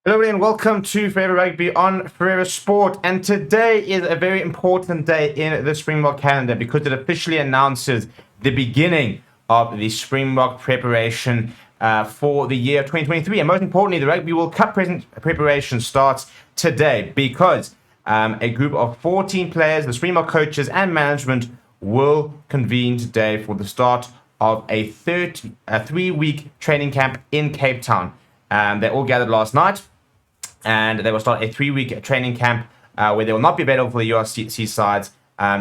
Hello everybody and welcome to Forever Rugby on Forever Sport, and today is a very important day in the Springbok calendar because it officially announces the beginning of the Springbok preparation for the year 2023, and most importantly the Rugby World Cup preparation starts today because a group of 14 players, the Springbok coaches and management will convene today for the start of a 3-week training camp in Cape Town. They all gathered last night, and they will start a 3-week training camp where they will not be available for the URC sides.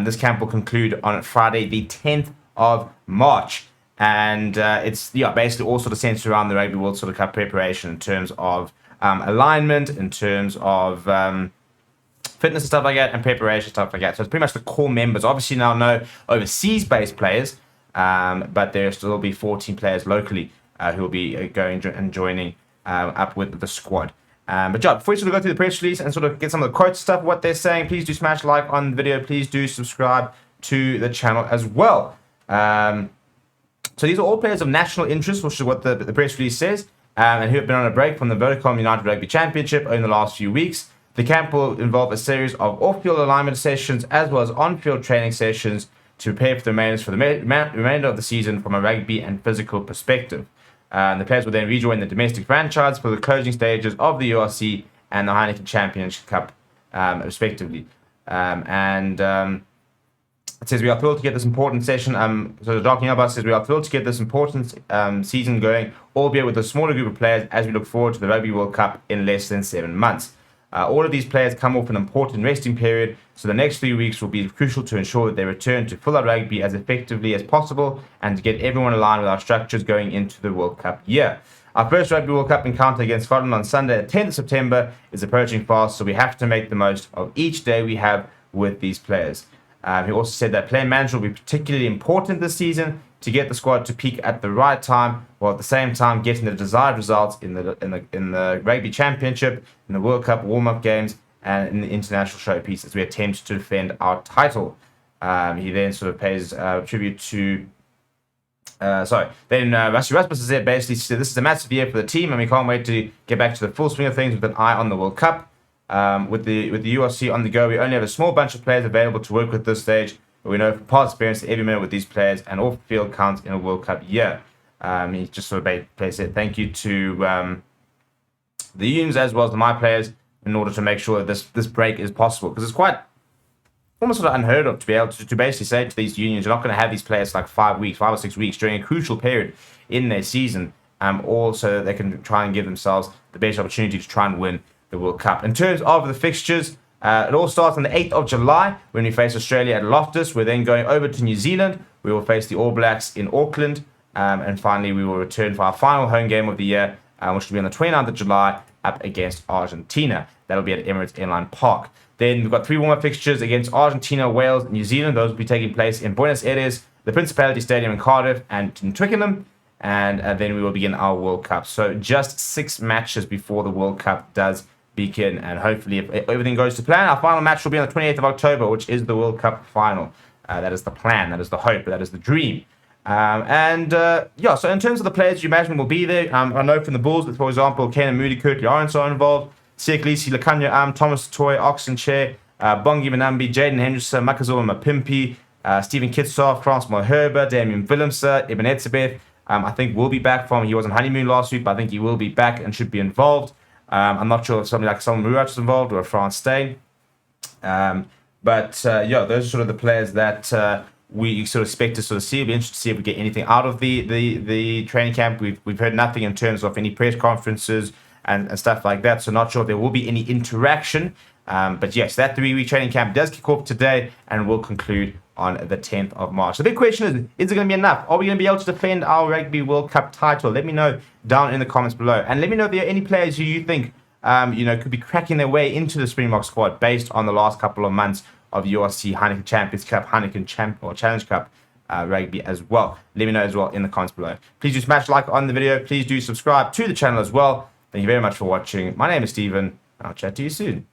This camp will conclude on Friday, the 10th of March. And it's basically all sort of centered around the Rugby World sort of Cup preparation in terms of alignment, in terms of fitness and stuff like that, and preparation stuff like that. So it's pretty much the core members. Obviously now no overseas-based players, but there will still be 14 players locally who will be going and joining up with the squad. But yeah, before we sort of go through the press release and sort of get some of the quotes stuff, what they're saying, please do smash like on the video. Please do subscribe to the channel as well. So these are all players of national interest, which is what the press release says, and who have been on a break from the Vodacom United Rugby Championship in the last few weeks. The camp will involve a series of off-field alignment sessions as well as on-field training sessions to prepare for the remainder of the season from a rugby and physical perspective. The players will then rejoin the domestic franchise for the closing stages of the URC and the Heineken Championship Cup, respectively. It says, we are thrilled to get this important session. So the Dark Bus says, we are thrilled to get this important season going, albeit with a smaller group of players as we look forward to the Rugby World Cup in less than 7 months. All of these players come off an important resting period, so the next 3 weeks will be crucial to ensure that they return to full-out rugby as effectively as possible and to get everyone aligned with our structures going into the World Cup year. Our first Rugby World Cup encounter against Scotland on Sunday, the 10th of September, is approaching fast, so we have to make the most of each day we have with these players. He also said that player management will be particularly important this season to get the squad to peak at the right time, while at the same time getting the desired results in the Rugby Championship, in the World Cup warm-up games, and in the international showpiece as we attempt to defend our title. He then sort of pays tribute to. Rusty Rasmus said basically this is a massive year for the team, and we can't wait to get back to the full swing of things with an eye on the World Cup. With the URC on the go, we only have a small bunch of players available to work with this stage, but we know from past experience that every minute with these players and off-field counts in a World Cup year. He just sort of said thank you to the unions as well as to my players in order to make sure that this break is possible, because it's quite almost sort of unheard of to be able to basically say to these unions, you're not going to have these players like 5 or 6 weeks during a crucial period in their season, all so that they can try and give themselves the best opportunity to try and win the World Cup. In terms of the fixtures, it all starts on the 8th of July when we face Australia at Loftus. We're then going over to New Zealand. We will face the All Blacks in Auckland. And finally, we will return for our final home game of the year, which will be on the 29th of July up against Argentina. That'll be at Emirates Airline Park. Then we've got 3 warm-up fixtures against Argentina, Wales, and New Zealand. Those will be taking place in Buenos Aires, the Principality Stadium in Cardiff, and in Twickenham. And then we will begin our World Cup. So just 6 matches before the World Cup does begin, and hopefully if everything goes to plan, our final match will be on the 28th of October, which is the World Cup final. That is the plan, that is the hope, that is the dream. So in terms of the players you imagine will be there, I know from the Bulls that, for example, Kenan Moody, Kurt Lawrence are involved, Siakalisi, Lakanya Thomas Toy, Oxenchair, Bongi Manambi, Jaden Henderson, Makazola Mapimpi, Stephen Kitsoff, Francois Herber, Damien Willemse, Ibn Etzebeth, I think will be back from, he was on honeymoon last week, but I think he will be back and should be involved. I'm not sure if somebody like Solomon Murat is involved or Frans Steyn. Those are sort of the players that we sort of expect to sort of see. It'll be interesting to see if we get anything out of the training camp. We've heard nothing in terms of any press conferences and stuff like that, so not sure if there will be any interaction. But yes, that 3-week training camp does kick off today and will conclude on the 10th of March. The big question is it going to be enough? Are we going to be able to defend our Rugby World Cup title? Let me know down in the comments below. And let me know if there are any players who you think could be cracking their way into the Springbok squad based on the last couple of months of URC, Heineken Champions Cup, Challenge Cup rugby as well. Let me know as well in the comments below. Please do smash like on the video. Please do subscribe to the channel as well. Thank you very much for watching. My name is Steven, and I'll chat to you soon.